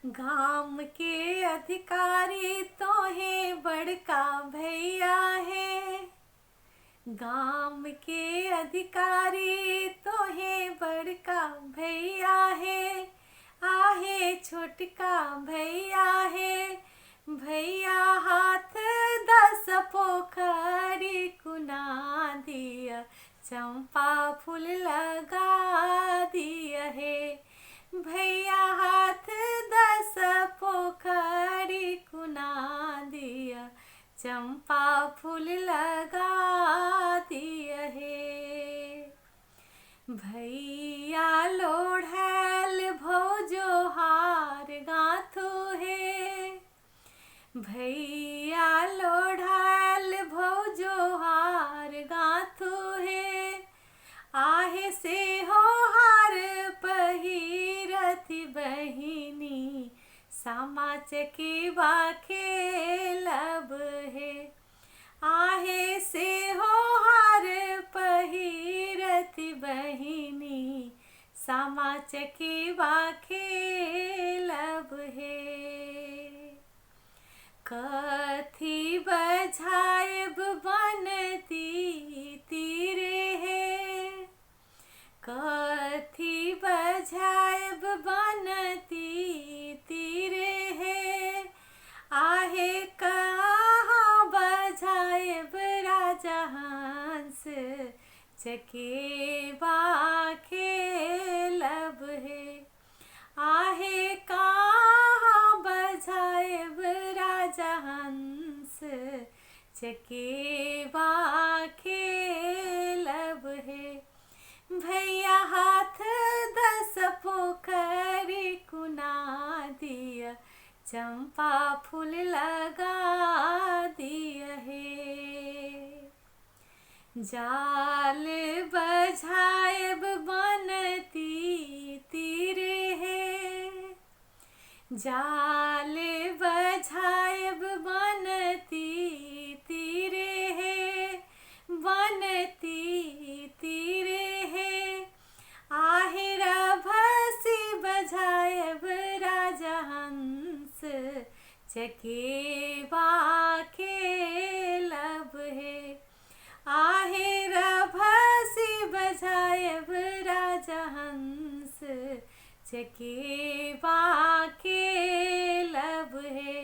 गाम के अधिकारी तोहे बड़का भैया है। गाम के अधिकारी तोहे बड़का भैया है। आहे छोटका भैया है। भैया हाथ 10 पोखरी कुना दिया। चंपा फूल लगा दिया है। भैया हाथ 10 पोखरी कुना दिया। चंपा फूल लगा दिया है। भैया लोढ़ैल भौजो हार गाथो है। भैया लोढ़ैल भौजो हार गाथो है। आहे से हो हार पहिरथि बहिनी। सामा चकेवा खेलब है। आहे से हो हार पहिरथि बहिनी। सामा चकेवा खेलब है। कथी बझायब बनती तीरे है। कथी बझायब बनती तीरे है। आहे कहाँ बझायब राजा हंस चकेवा खेलब है। आहे कहाँ बझायब राजा हंस चकेवा खेलब है। भैया हाथ 10 पोखरी कुना दिया। चंपा फूल लगा दिया है। जाल बझायब बनती तीरे है। जाल बझायब बनती तीरे है। बनती तीरे है। आहे रभसी बझायब राजा हंस चकेवा खेलब है। आहे रभसी बझायब राजा हंस चकेवा खेलब है।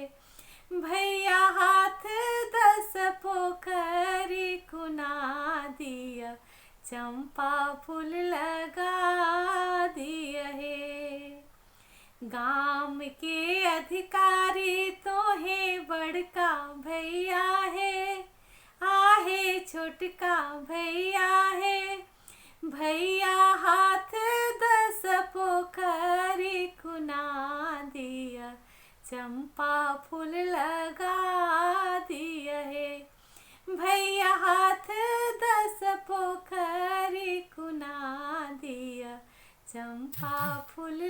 भैया हाथ 10 पोखरी कुना दिया। चंपा फूल लगा दिया है। गाम के अधिकारी तोहे बड़का भैया है। आहे छोटका भैया है। भैया हाथ 10 पोखरी कुना दिया। चंपा फूल लगा दिया है। भैया हाथ 10 पोखरी कुना दिया। चंपा फूल